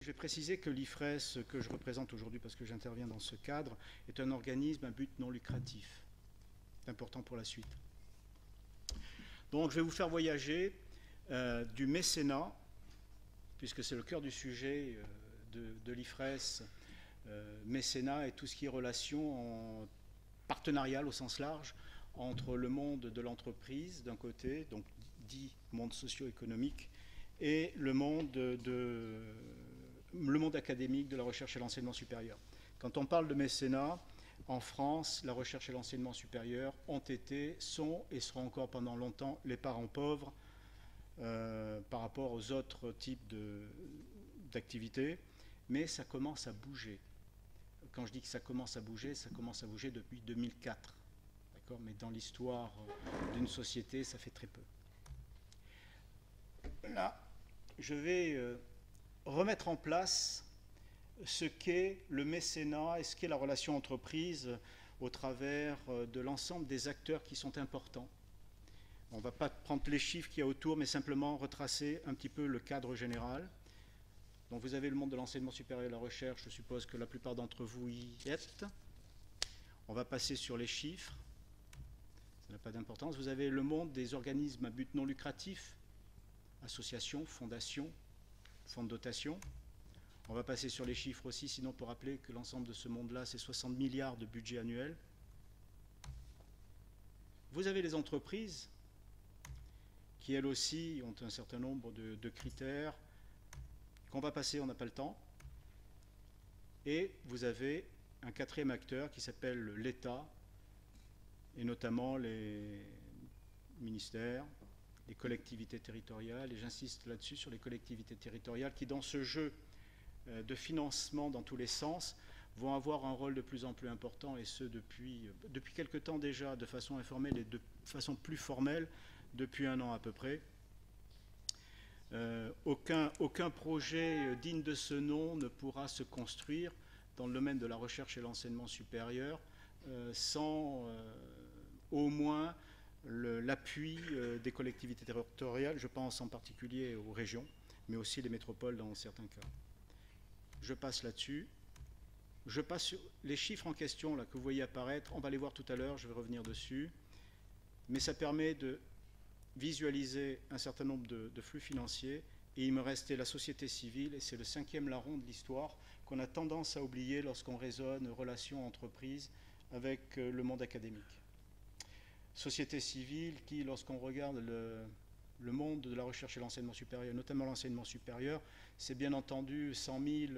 Je vais préciser que l'IFRES, que je représente aujourd'hui parce que j'interviens dans ce cadre, est un organisme à but non lucratif. C'est important pour la suite. Donc je vais vous faire voyager du mécénat, puisque c'est le cœur du sujet de l'IFRES, mécénat et tout ce qui est relation partenariale au sens large entre le monde de l'entreprise d'un côté, donc dit monde socio-économique, et le monde académique de la recherche et l'enseignement supérieur. Quand on parle de mécénat, en France, la recherche et l'enseignement supérieur ont été, sont et seront encore pendant longtemps les parents pauvres par rapport aux autres types d'activités, mais ça commence à bouger. Quand je dis que ça commence à bouger depuis 2004. D'accord ? Mais dans l'histoire d'une société, ça fait très peu. Là, je vais remettre en place ce qu'est le mécénat et ce qu'est la relation entreprise au travers de l'ensemble des acteurs qui sont importants. On ne va pas prendre les chiffres qu'il y a autour, mais simplement retracer un petit peu le cadre général. Donc vous avez le monde de l'enseignement supérieur et de la recherche, je suppose que la plupart d'entre vous y êtes. On va passer sur les chiffres, ça n'a pas d'importance. Vous avez le monde des organismes à but non lucratif, associations, fondations, fonds de dotation. On va passer sur les chiffres aussi, sinon pour rappeler que l'ensemble de ce monde-là, c'est 60 milliards de budget annuel. Vous avez les entreprises qui, elles aussi, ont un certain nombre de critères qu'on va passer, on n'a pas le temps. Et vous avez un quatrième acteur qui s'appelle l'État, et notamment les ministères, les collectivités territoriales, et j'insiste là-dessus sur les collectivités territoriales qui, dans ce jeu de financement dans tous les sens, vont avoir un rôle de plus en plus important, et ce depuis quelque temps déjà, de façon informelle et de façon plus formelle, depuis 1 an à peu près. Aucun projet digne de ce nom ne pourra se construire dans le domaine de la recherche et l'enseignement supérieur sans au moins l'appui des collectivités territoriales. Je pense en particulier aux régions, mais aussi les métropoles dans certains cas. Je passe là-dessus. Je passe sur les chiffres en question là, que vous voyez apparaître. On va les voir tout à l'heure, je vais revenir dessus. Mais ça permet de visualiser un certain nombre de flux financiers. Et il me restait la société civile, et c'est le 5e larron de l'histoire qu'on a tendance à oublier lorsqu'on raisonne relations entreprises avec le monde académique. Société civile qui, lorsqu'on regarde le monde de la recherche et l'enseignement supérieur, notamment l'enseignement supérieur, c'est bien entendu 100 000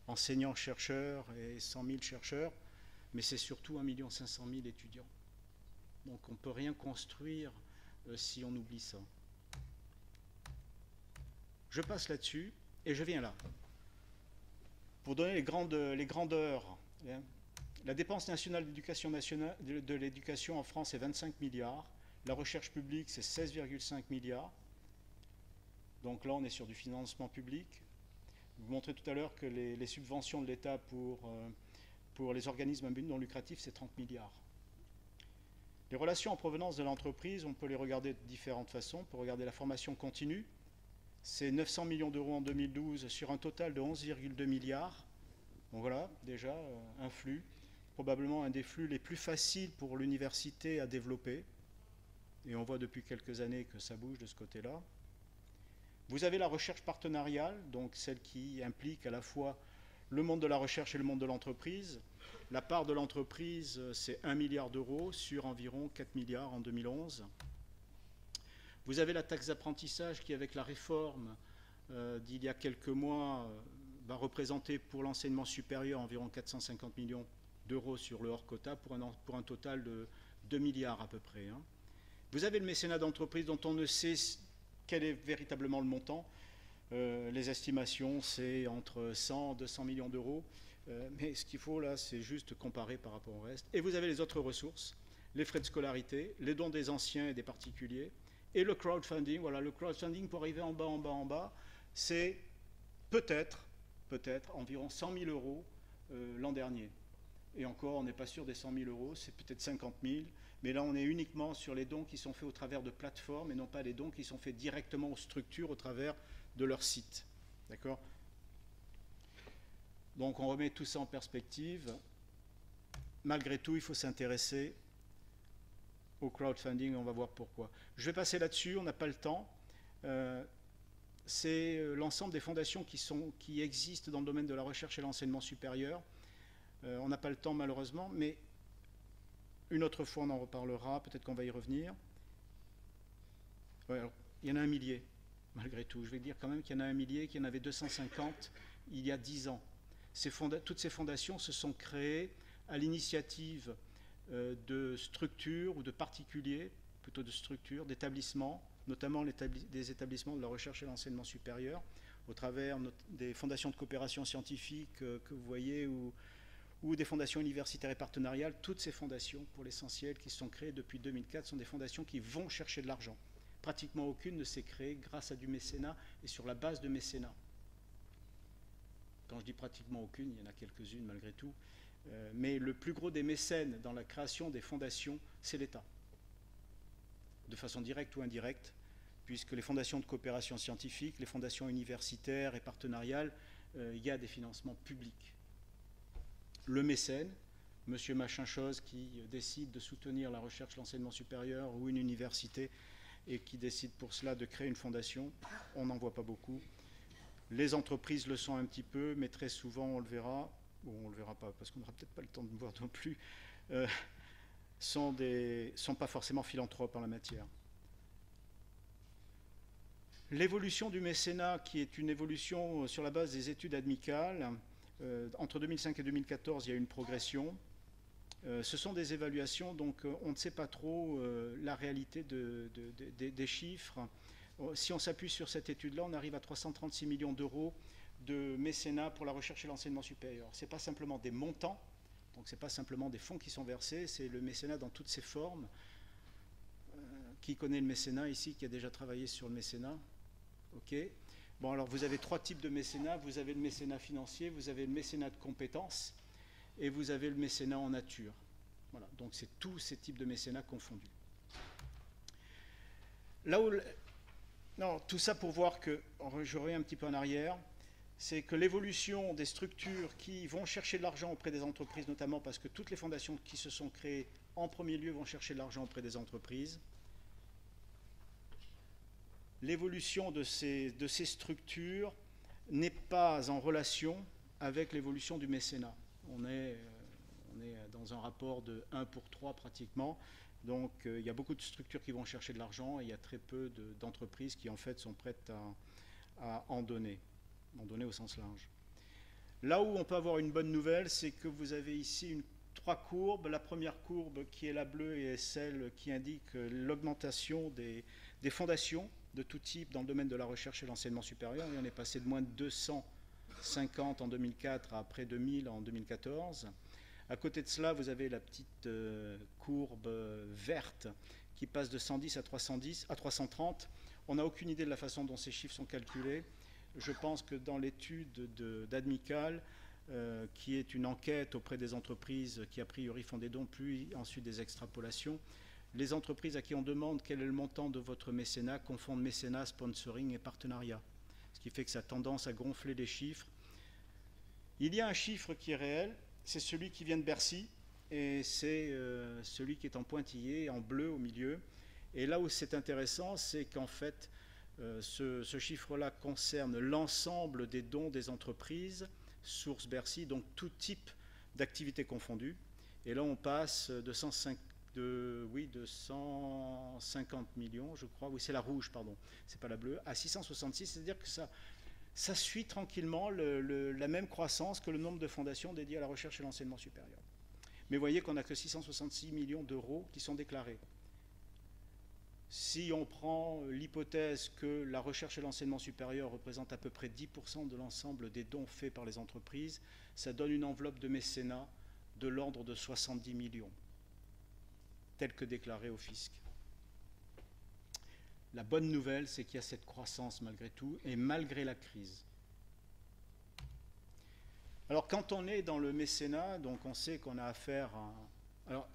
enseignants-chercheurs et 100 000 chercheurs, mais c'est surtout 1 500 000 étudiants. Donc on ne peut rien construire si on oublie ça. Je passe là-dessus et je viens là. Pour donner les grandeurs, la dépense nationale de l'éducation en France est 25 milliards, la recherche publique c'est 16,5 milliards, donc là on est sur du financement public. Je vous montrais tout à l'heure que les subventions de l'État pour les organismes à but non lucratif c'est 30 milliards. Les relations en provenance de l'entreprise, on peut les regarder de différentes façons. On peut regarder la formation continue, c'est 900 millions d'euros en 2012 sur un total de 11,2 milliards. Donc voilà, déjà un flux, probablement un des flux les plus faciles pour l'université à développer. Et on voit depuis quelques années que ça bouge de ce côté-là. Vous avez la recherche partenariale, donc celle qui implique à la fois le monde de la recherche et le monde de l'entreprise. La part de l'entreprise, c'est 1 milliard d'euros sur environ 4 milliards en 2011. Vous avez la taxe d'apprentissage qui, avec la réforme d'il y a quelques mois, va représenter pour l'enseignement supérieur environ 450 millions d'euros sur le hors-quota pour un total de 2 milliards à peu près. Vous avez le mécénat d'entreprise dont on ne sait quel est véritablement le montant. Les estimations, c'est entre 100 et 200 millions d'euros. Mais ce qu'il faut là, c'est juste comparer par rapport au reste. Et vous avez les autres ressources, les frais de scolarité, les dons des anciens et des particuliers, et le crowdfunding. Voilà, le crowdfunding pour arriver en bas, c'est peut-être environ 100 000 euros l'an dernier. Et encore, on n'est pas sûr des 100 000 euros, c'est peut-être 50 000. Mais là, on est uniquement sur les dons qui sont faits au travers de plateformes et non pas les dons qui sont faits directement aux structures au travers de leur site. D'accord ? Donc on remet tout ça en perspective. Malgré tout, il faut s'intéresser au crowdfunding, on va voir pourquoi. Je vais passer là-dessus, on n'a pas le temps. C'est l'ensemble des fondations qui existent dans le domaine de la recherche et l'enseignement supérieur. On n'a pas le temps malheureusement, mais une autre fois on en reparlera, peut-être qu'on va y revenir. Ouais, alors, il y en a un millier, malgré tout. Je vais dire quand même qu'il y en a un millier, qu'il y en avait 250 il y a 10 ans. Toutes ces fondations se sont créées à l'initiative de structures ou de particuliers, plutôt de structures, d'établissements, notamment des établissements de la recherche et l'enseignement supérieur, au travers des fondations de coopération scientifique que vous voyez, ou des fondations universitaires et partenariales. Toutes ces fondations, pour l'essentiel, qui se sont créées depuis 2004, sont des fondations qui vont chercher de l'argent. Pratiquement aucune ne s'est créée grâce à du mécénat et sur la base de mécénat. Quand je dis pratiquement aucune, il y en a quelques-unes malgré tout, mais le plus gros des mécènes dans la création des fondations, c'est l'État, de façon directe ou indirecte, puisque les fondations de coopération scientifique, les fondations universitaires et partenariales, il y a des financements publics. Le mécène, monsieur machin chose qui décide de soutenir la recherche, l'enseignement supérieur ou une université et qui décide pour cela de créer une fondation, on n'en voit pas beaucoup. Les entreprises le sont un petit peu, mais très souvent, on le verra, ou on ne le verra pas, parce qu'on n'aura peut-être pas le temps de le voir non plus, sont pas forcément philanthropes en la matière. L'évolution du mécénat, qui est une évolution sur la base des études admicales, entre 2005 et 2014, il y a une progression. Ce sont des évaluations, donc on ne sait pas trop la réalité des chiffres. Si on s'appuie sur cette étude-là, on arrive à 336 millions d'euros de mécénat pour la recherche et l'enseignement supérieur. Ce n'est pas simplement des montants, donc ce n'est pas simplement des fonds qui sont versés, c'est le mécénat dans toutes ses formes. Qui connaît le mécénat ici, qui a déjà travaillé sur le mécénat? Ok. Bon, alors vous avez trois types de mécénat. Vous avez le mécénat financier, vous avez le mécénat de compétences et vous avez le mécénat en nature. Voilà, donc c'est tous ces types de mécénat confondus. Là où... Non, tout ça pour voir que, je reviens un petit peu en arrière, c'est que l'évolution des structures qui vont chercher de l'argent auprès des entreprises, notamment parce que toutes les fondations qui se sont créées en premier lieu vont chercher de l'argent auprès des entreprises, l'évolution de ces structures n'est pas en relation avec l'évolution du mécénat. On est dans un rapport de 1 pour 3 pratiquement. Donc il y a beaucoup de structures qui vont chercher de l'argent et il y a très peu d'entreprises qui en fait sont prêtes à en donner au sens large. Là où on peut avoir une bonne nouvelle, c'est que vous avez ici trois courbes. La première courbe qui est la bleue et celle qui indique l'augmentation des fondations de tout type dans le domaine de la recherche et l'enseignement supérieur. Et on est passé de moins de 250 en 2004 à près de 1000 en 2014. À côté de cela, vous avez la petite courbe verte qui passe de 110 à 330. On n'a aucune idée de la façon dont ces chiffres sont calculés. Je pense que dans l'étude d'Admical, qui est une enquête auprès des entreprises qui a priori font des dons, puis ensuite des extrapolations, les entreprises à qui on demande quel est le montant de votre mécénat confondent mécénat, sponsoring et partenariat. Ce qui fait que ça a tendance à gonfler les chiffres. Il y a un chiffre qui est réel, c'est celui qui vient de Bercy, et c'est celui qui est en pointillé, en bleu au milieu. Et là où c'est intéressant, c'est qu'en fait, ce chiffre-là concerne l'ensemble des dons des entreprises, source Bercy, donc tout type d'activités confondues. Et là, on passe de 150 millions, je crois, oui, c'est la rouge, pardon, c'est pas la bleue, à 666, c'est-à-dire que ça suit tranquillement la même croissance que le nombre de fondations dédiées à la recherche et l'enseignement supérieur. Mais vous voyez qu'on n'a que 666 millions d'euros qui sont déclarés. Si on prend l'hypothèse que la recherche et l'enseignement supérieur représentent à peu près 10% de l'ensemble des dons faits par les entreprises, ça donne une enveloppe de mécénat de l'ordre de 70 millions, telle que déclarée au fisc. La bonne nouvelle, c'est qu'il y a cette croissance malgré tout, et malgré la crise. Alors, quand on est dans le mécénat, donc on sait qu'on a affaire à... Alors,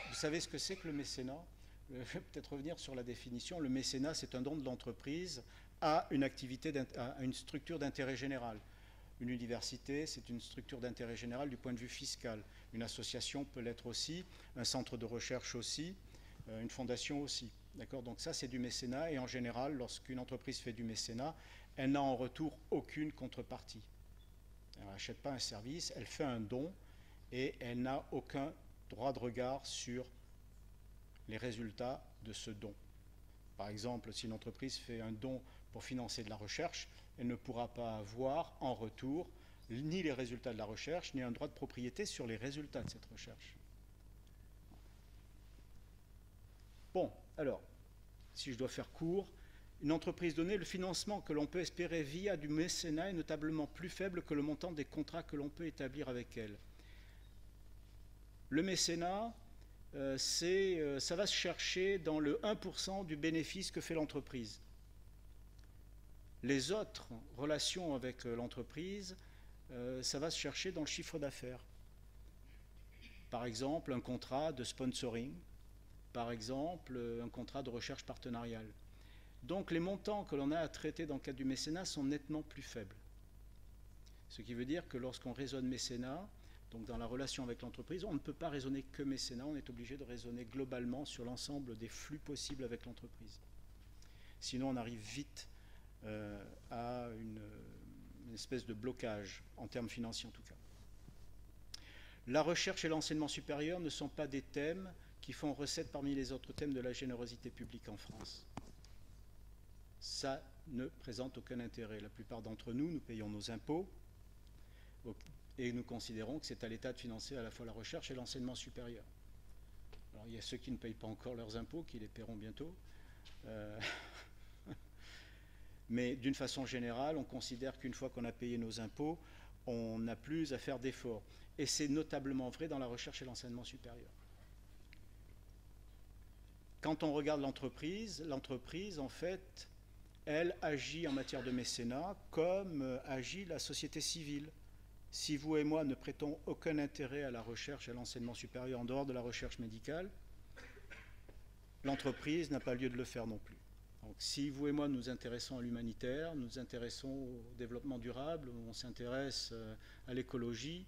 vous savez ce que c'est que le mécénat? Je vais peut-être revenir sur la définition. Le mécénat, c'est un don de l'entreprise à une activité, à une structure d'intérêt général. Une université, c'est une structure d'intérêt général du point de vue fiscal. Une association peut l'être aussi, un centre de recherche aussi, une fondation aussi. D'accord ? Donc ça, c'est du mécénat, et en général, lorsqu'une entreprise fait du mécénat, elle n'a en retour aucune contrepartie. Elle n'achète pas un service, elle fait un don, et elle n'a aucun droit de regard sur les résultats de ce don. Par exemple, si une entreprise fait un don pour financer de la recherche, elle ne pourra pas avoir en retour ni les résultats de la recherche, ni un droit de propriété sur les résultats de cette recherche. Bon, alors, si je dois faire court, une entreprise donnée, le financement que l'on peut espérer via du mécénat est notablement plus faible que le montant des contrats que l'on peut établir avec elle. Le mécénat, ça va se chercher dans le 1% du bénéfice que fait l'entreprise. Les autres relations avec l'entreprise, ça va se chercher dans le chiffre d'affaires. Par exemple, un contrat de sponsoring, par exemple, un contrat de recherche partenariale. Donc les montants que l'on a à traiter dans le cadre du mécénat sont nettement plus faibles. Ce qui veut dire que lorsqu'on raisonne mécénat, donc dans la relation avec l'entreprise, on ne peut pas raisonner que mécénat, on est obligé de raisonner globalement sur l'ensemble des flux possibles avec l'entreprise. Sinon, on arrive vite à une espèce de blocage, en termes financiers en tout cas. La recherche et l'enseignement supérieur ne sont pas des thèmes qui font recette parmi les autres thèmes de la générosité publique en France. Ça ne présente aucun intérêt. La plupart d'entre nous, nous payons nos impôts et nous considérons que c'est à l'État de financer à la fois la recherche et l'enseignement supérieur. Alors il y a ceux qui ne payent pas encore leurs impôts, qui les paieront bientôt. Mais d'une façon générale, on considère qu'une fois qu'on a payé nos impôts, on n'a plus à faire d'efforts. Et c'est notablement vrai dans la recherche et l'enseignement supérieur. Quand on regarde l'entreprise, en fait, elle agit en matière de mécénat comme agit la société civile. Si vous et moi ne prêtons aucun intérêt à la recherche et à l'enseignement supérieur en dehors de la recherche médicale, l'entreprise n'a pas lieu de le faire non plus. Donc, si vous et moi nous intéressons à l'humanitaire, nous intéressons au développement durable, on s'intéresse à l'écologie,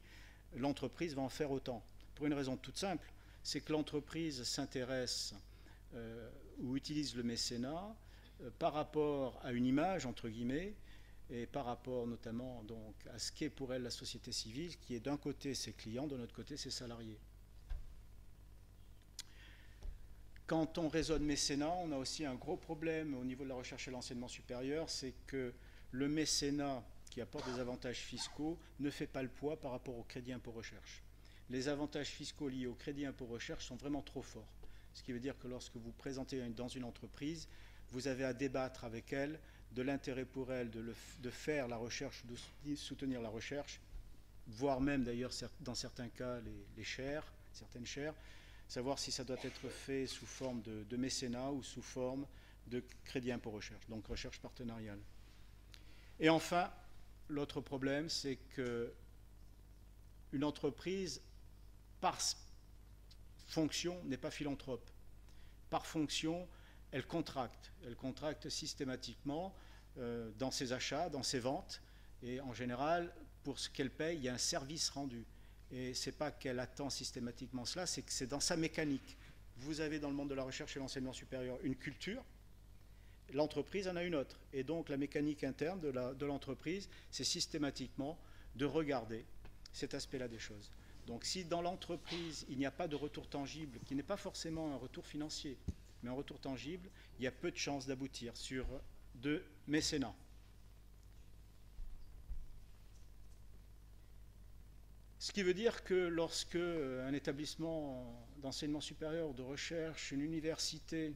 l'entreprise va en faire autant. Pour une raison toute simple, c'est que l'entreprise s'intéresse ou utilise le mécénat par rapport à une image, entre guillemets, et par rapport notamment donc, à ce qu'est pour elle la société civile, qui est d'un côté ses clients, de l'autre côté ses salariés. Quand on raisonne mécénat, on a aussi un gros problème au niveau de la recherche et l'enseignement supérieur, c'est que le mécénat, qui apporte des avantages fiscaux, ne fait pas le poids par rapport au crédit impôt recherche. Les avantages fiscaux liés au crédit impôt recherche sont vraiment trop forts. Ce qui veut dire que lorsque vous présentez dans une entreprise, vous avez à débattre avec elle de l'intérêt pour elle de faire la recherche, de soutenir la recherche, voire même d'ailleurs dans certains cas les chaires, certaines chaires, savoir si ça doit être fait sous forme de mécénat ou sous forme de crédit impôt recherche, donc recherche partenariale. Et enfin, l'autre problème, c'est qu'une entreprise, par fonction, n'est pas philanthrope. Par fonction, elle contracte systématiquement dans ses achats, dans ses ventes, et en général, pour ce qu'elle paye, il y a un service rendu. Et ce n'est pas qu'elle attend systématiquement cela, c'est que c'est dans sa mécanique. Vous avez dans le monde de la recherche et l'enseignement supérieur une culture, l'entreprise en a une autre. Et donc la mécanique interne de l'entreprise, c'est systématiquement de regarder cet aspect-là des choses. Donc si dans l'entreprise, il n'y a pas de retour tangible, qui n'est pas forcément un retour financier, mais un retour tangible, il y a peu de chances d'aboutir sur de mécénat. Ce qui veut dire que lorsque un établissement d'enseignement supérieur, de recherche, une université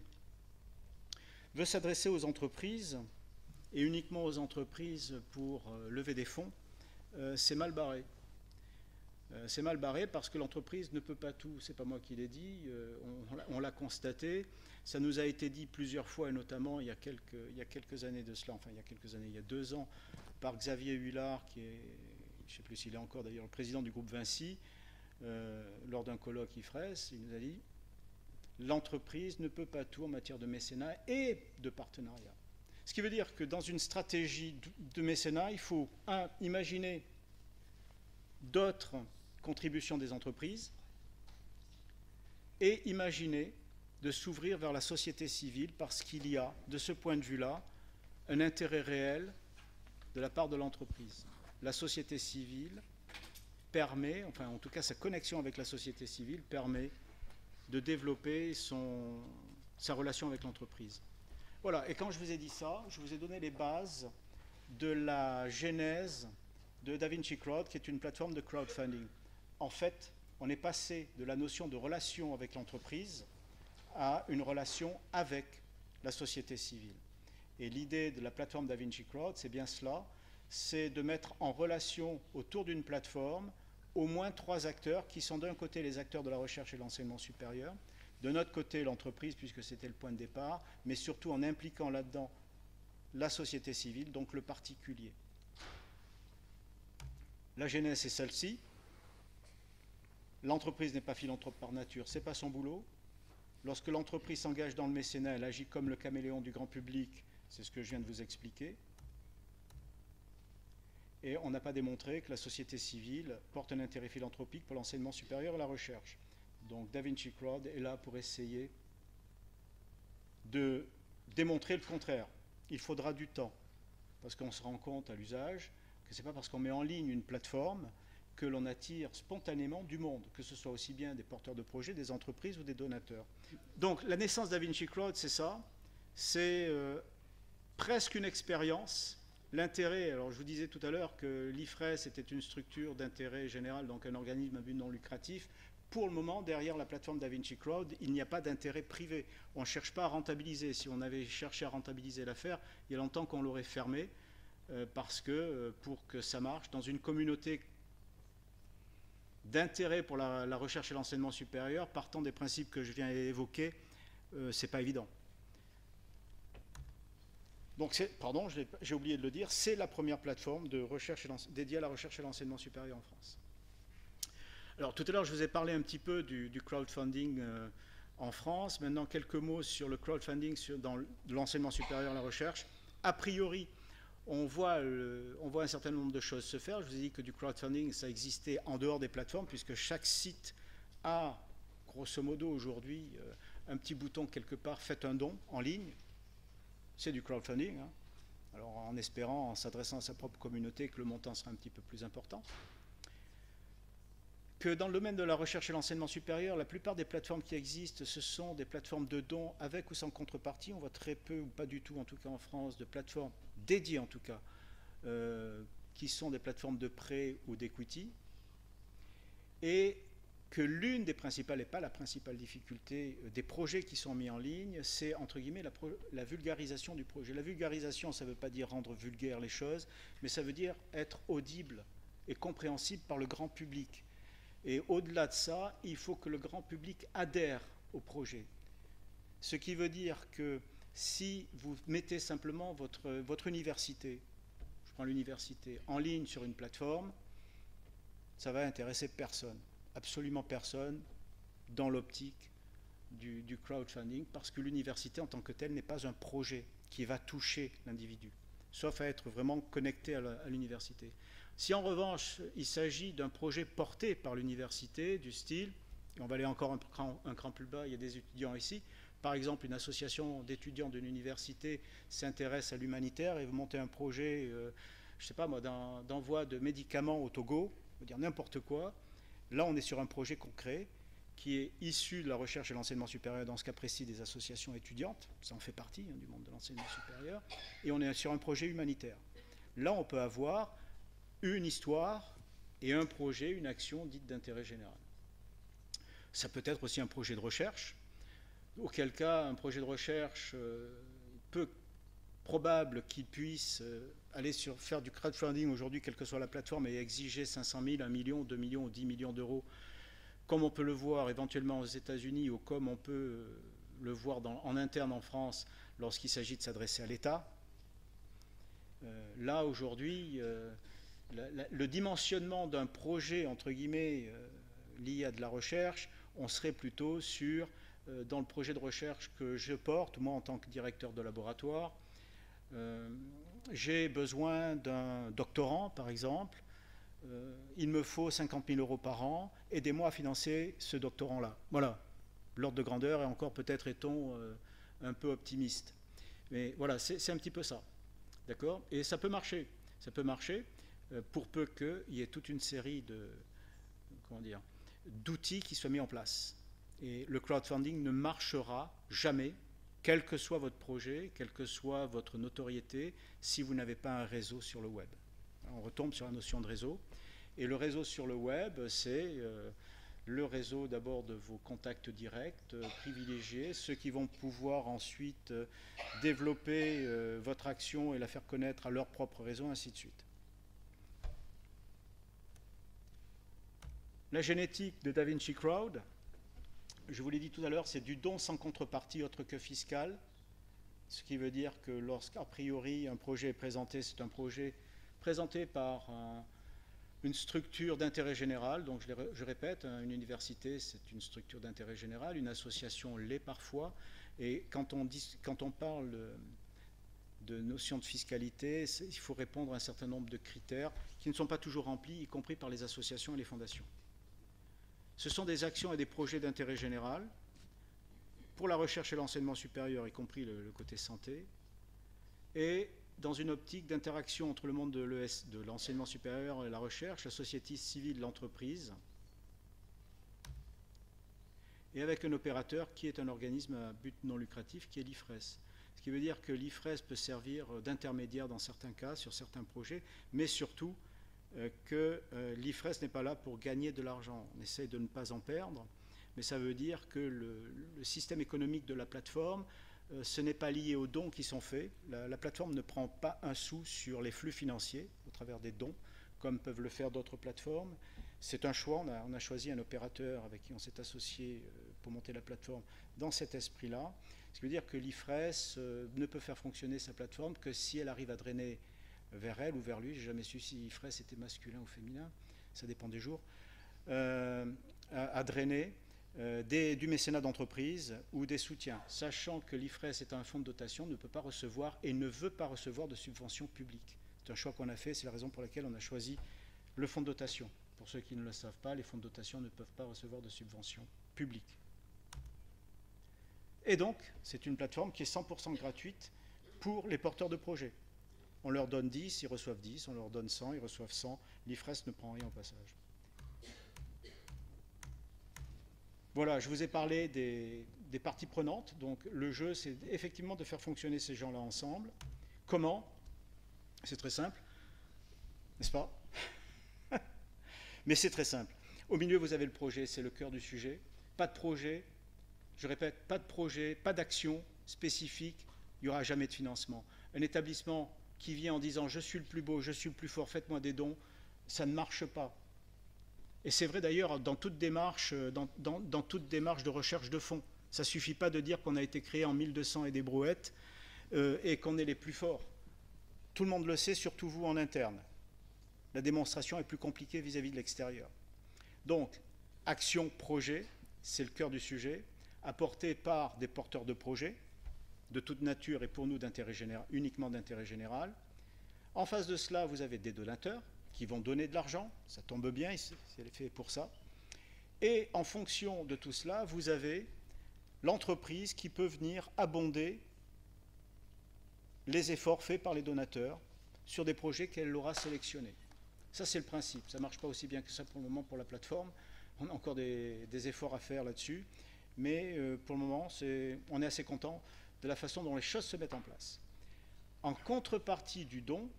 veut s'adresser aux entreprises, et uniquement aux entreprises pour lever des fonds, c'est mal barré. C'est mal barré parce que l'entreprise ne peut pas tout, c'est pas moi qui l'ai dit, on l'a constaté, ça nous a été dit plusieurs fois, et notamment il y a quelques années de cela, enfin il y a 2 ans, par Xavier Huillard, qui est, je ne sais plus s'il est encore d'ailleurs le président du groupe Vinci, lors d'un colloque IFRES, il nous a dit l'entreprise ne peut pas tout en matière de mécénat et de partenariat. Ce qui veut dire que dans une stratégie de mécénat, il faut, imaginer d'autres contributions des entreprises et imaginer de s'ouvrir vers la société civile parce qu'il y a, de ce point de vue-là, un intérêt réel de la part de l'entreprise. La société civile permet, enfin en tout cas sa connexion avec la société civile permet de développer sa relation avec l'entreprise. Voilà, et quand je vous ai dit ça, je vous ai donné les bases de la genèse de DaVinci Crowd, qui est une plateforme de crowdfunding. En fait, on est passé de la notion de relation avec l'entreprise à une relation avec la société civile. Et l'idée de la plateforme DaVinci Crowd, c'est bien cela, c'est de mettre en relation autour d'une plateforme au moins 3 acteurs qui sont d'un côté les acteurs de la recherche et de l'enseignement supérieur, de notre côté l'entreprise puisque c'était le point de départ, mais surtout en impliquant là-dedans la société civile, donc le particulier. La genèse est celle-ci. L'entreprise n'est pas philanthrope par nature, c'est pas son boulot. Lorsque l'entreprise s'engage dans le mécénat, elle agit comme le caméléon du grand public, c'est ce que je viens de vous expliquer. Et on n'a pas démontré que la société civile porte un intérêt philanthropique pour l'enseignement supérieur et la recherche. Donc DaVinci Crowd est là pour essayer de démontrer le contraire. Il faudra du temps, parce qu'on se rend compte à l'usage que ce n'est pas parce qu'on met en ligne une plateforme que l'on attire spontanément du monde, que ce soit aussi bien des porteurs de projets, des entreprises ou des donateurs. Donc la naissance DaVinci Crowd, c'est ça, c'est presque une expérience. L'intérêt, alors je vous disais tout à l'heure que l'IFRES était une structure d'intérêt général, donc un organisme à but non lucratif. Pour le moment, derrière la plateforme DaVinci Crowd, il n'y a pas d'intérêt privé. On ne cherche pas à rentabiliser. Si on avait cherché à rentabiliser l'affaire, il y a longtemps qu'on l'aurait fermé, parce que pour que ça marche, dans une communauté d'intérêt pour la recherche et l'enseignement supérieur, partant des principes que je viens d'évoquer, c'est pas évident. Donc, pardon, j'ai oublié de le dire, c'est la première plateforme de recherche dédiée à la recherche et l'enseignement supérieur en France. Alors, tout à l'heure, je vous ai parlé un petit peu du crowdfunding en France. Maintenant, quelques mots sur le crowdfunding dans l'enseignement supérieur et la recherche. A priori, on voit un certain nombre de choses se faire. Je vous ai dit que du crowdfunding, ça existait en dehors des plateformes, puisque chaque site a, grosso modo, aujourd'hui, un petit bouton quelque part, faites un don en ligne. C'est du crowdfunding, hein. Alors en espérant, en s'adressant à sa propre communauté, que le montant sera un petit peu plus important. Que dans le domaine de la recherche et l'enseignement supérieur, la plupart des plateformes qui existent, ce sont des plateformes de dons avec ou sans contrepartie. On voit très peu, ou pas du tout en tout cas en France, de plateformes dédiées en tout cas, qui sont des plateformes de prêt ou d'equity. Et que l'une des principales, et pas la principale difficulté des projets qui sont mis en ligne, c'est entre guillemets la vulgarisation du projet. La vulgarisation, ça ne veut pas dire rendre vulgaire les choses, mais ça veut dire être audible et compréhensible par le grand public. Et au-delà de ça, il faut que le grand public adhère au projet. Ce qui veut dire que si vous mettez simplement votre université, je prends l'université, en ligne sur une plateforme, ça va intéresser personne. Absolument personne dans l'optique du crowdfunding, parce que l'université en tant que telle n'est pas un projet qui va toucher l'individu, sauf à être vraiment connecté à l'université. Si en revanche il s'agit d'un projet porté par l'université, du style, et on va aller encore un cran plus bas, il y a des étudiants ici, par exemple une association d'étudiants d'une université s'intéresse à l'humanitaire et vous montez un projet, je ne sais pas moi, d'envoi de médicaments au Togo, on va dire n'importe quoi. Là, on est sur un projet concret qui est issu de la recherche et l'enseignement supérieur, dans ce cas précis des associations étudiantes, ça en fait partie du monde de l'enseignement supérieur, et on est sur un projet humanitaire. Là, on peut avoir une histoire et un projet, une action dite d'intérêt général. Ça peut être aussi un projet de recherche, auquel cas un projet de recherche peu probable qu'il puisse aller faire du crowdfunding aujourd'hui, quelle que soit la plateforme, et exiger 500 000, 1 million, 2 millions ou 10 millions d'euros, comme on peut le voir éventuellement aux États-Unis ou comme on peut le voir en interne en France lorsqu'il s'agit de s'adresser à l'État. Là, aujourd'hui, le dimensionnement d'un projet, entre guillemets, lié à de la recherche, on serait plutôt sur, dans le projet de recherche que je porte, moi en tant que directeur de laboratoire, J'ai besoin d'un doctorant, par exemple. Il me faut 50 000 euros par an. Aidez-moi à financer ce doctorant-là. Voilà. L'ordre de grandeur, et encore peut-être est-on un peu optimiste. Mais voilà, c'est un petit peu ça. D'accord? Et ça peut marcher. Ça peut marcher pour peu qu'il y ait toute une série de, comment dire, d'outils qui soient mis en place. Et le crowdfunding ne marchera jamais, quel que soit votre projet, quelle que soit votre notoriété, si vous n'avez pas un réseau sur le web. On retombe sur la notion de réseau. Et le réseau sur le web, c'est le réseau d'abord de vos contacts directs, privilégiés, ceux qui vont pouvoir ensuite développer votre action et la faire connaître à leur propre réseau, ainsi de suite. La génétique de Da Vinci Crowd, je vous l'ai dit tout à l'heure, c'est du don sans contrepartie autre que fiscale, ce qui veut dire que lorsqu'a priori un projet est présenté, c'est un projet présenté par une structure d'intérêt général. Donc je répète, une université c'est une structure d'intérêt général, une association l'est parfois, et quand on parle de notion de fiscalité, il faut répondre à un certain nombre de critères qui ne sont pas toujours remplis, y compris par les associations et les fondations. Ce sont des actions et des projets d'intérêt général pour la recherche et l'enseignement supérieur, y compris le côté santé, et dans une optique d'interaction entre le monde de l'enseignement supérieur et la recherche, la société civile, l'entreprise, et avec un opérateur qui est un organisme à but non lucratif, qui est l'IFRES. Ce qui veut dire que l'IFRES peut servir d'intermédiaire dans certains cas, sur certains projets, mais surtout que l'IFRES n'est pas là pour gagner de l'argent. On essaye de ne pas en perdre, mais ça veut dire que le système économique de la plateforme, ce n'est pas lié aux dons qui sont faits. La plateforme ne prend pas un sou sur les flux financiers au travers des dons, comme peuvent le faire d'autres plateformes. C'est un choix, on a choisi un opérateur avec qui on s'est associé pour monter la plateforme dans cet esprit-là. Ce qui veut dire que l'IFRES ne peut faire fonctionner sa plateforme que si elle arrive à drainer vers elle ou vers lui. J'ai jamais su si l'IFRES était masculin ou féminin, ça dépend des jours, à drainer du mécénat d'entreprise ou des soutiens, sachant que l'IFRES est un fonds de dotation, ne peut pas recevoir et ne veut pas recevoir de subventions publiques. C'est un choix qu'on a fait, c'est la raison pour laquelle on a choisi le fonds de dotation. Pour ceux qui ne le savent pas, les fonds de dotation ne peuvent pas recevoir de subventions publiques. Et donc, c'est une plateforme qui est 100% gratuite pour les porteurs de projets. On leur donne 10, ils reçoivent 10, on leur donne 100, ils reçoivent 100. L'IFRES ne prend rien au passage. Voilà, je vous ai parlé des parties prenantes. Donc le jeu, c'est effectivement de faire fonctionner ces gens-là ensemble. Comment? C'est très simple, n'est-ce pas? Mais c'est très simple. Au milieu, vous avez le projet, c'est le cœur du sujet. Pas de projet, je répète, pas de projet, pas d'action spécifique, il n'y aura jamais de financement. Un établissement qui vient en disant « je suis le plus beau, je suis le plus fort, faites-moi des dons », ça ne marche pas. Et c'est vrai d'ailleurs dans toute démarche, dans toute démarche de recherche de fonds. Ça ne suffit pas de dire qu'on a été créé en 1200 et des brouettes et qu'on est les plus forts. Tout le monde le sait, surtout vous en interne. La démonstration est plus compliquée vis-à-vis de l'extérieur. Donc, action, projet, c'est le cœur du sujet, apporté par des porteurs de projets, de toute nature et pour nous d'intérêt général, uniquement d'intérêt général. En face de cela, vous avez des donateurs qui vont donner de l'argent, ça tombe bien, c'est fait pour ça. Et en fonction de tout cela, vous avez l'entreprise qui peut venir abonder les efforts faits par les donateurs sur des projets qu'elle aura sélectionnés. Ça, c'est le principe. Ça ne marche pas aussi bien que ça pour le moment pour la plateforme. On a encore des efforts à faire là-dessus. Mais pour le moment, on est assez content de la façon dont les choses se mettent en place. En contrepartie du don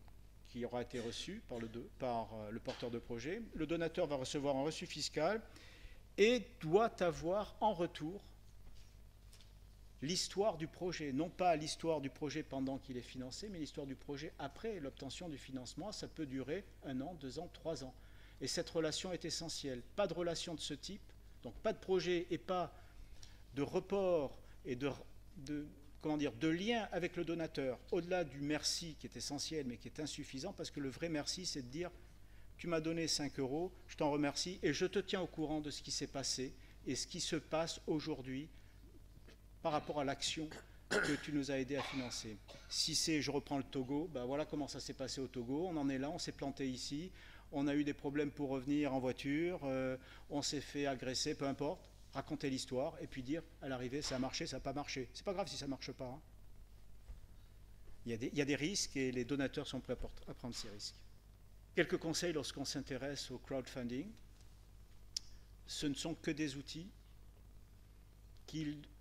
qui aura été reçu par le porteur de projet, le donateur va recevoir un reçu fiscal et doit avoir en retour l'histoire du projet. Non pas l'histoire du projet pendant qu'il est financé, mais l'histoire du projet après l'obtention du financement. Ça peut durer 1 an, 2 ans, 3 ans. Et cette relation est essentielle. Pas de relation de ce type, donc pas de projet et pas de report et de lien avec le donateur, au-delà du merci qui est essentiel mais qui est insuffisant, parce que le vrai merci, c'est de dire « tu m'as donné 5 €, je t'en remercie et je te tiens au courant de ce qui s'est passé et ce qui se passe aujourd'hui par rapport à l'action que tu nous as aidé à financer. Si c'est, je reprends le Togo, ben voilà comment ça s'est passé au Togo, on en est là, on s'est planté ici, on a eu des problèmes pour revenir en voiture, on s'est fait agresser, peu importe, raconter l'histoire et puis dire à l'arrivée ça a marché, ça n'a pas marché. C'est pas grave si ça ne marche pas. Hein. Il y a des risques et les donateurs sont prêts à prendre ces risques. Quelques conseils lorsqu'on s'intéresse au crowdfunding. Ce ne sont que des outils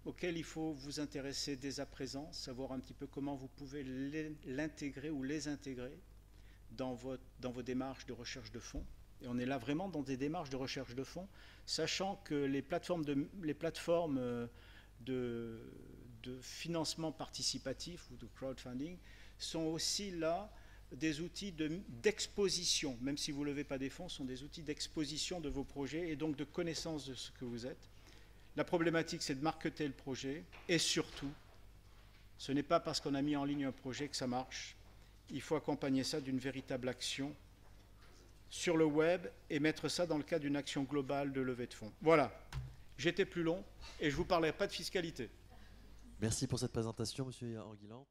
auxquels il faut vous intéresser dès à présent, savoir un petit peu comment vous pouvez l'intégrer ou les intégrer dans vos démarches de recherche de fonds. Et on est là vraiment dans des démarches de recherche de fonds, sachant que les plateformes de financement participatif ou de crowdfunding sont aussi là des outils d'exposition, même si vous ne levez pas des fonds, sont des outils d'exposition de vos projets et donc de connaissance de ce que vous êtes. La problématique, c'est de marketer le projet et surtout, ce n'est pas parce qu'on a mis en ligne un projet que ça marche. Il faut accompagner ça d'une véritable action sur le web et mettre ça dans le cadre d'une action globale de levée de fonds. Voilà, j'étais plus long et je ne vous parlerai pas de fiscalité. Merci pour cette présentation, Monsieur Anguilante.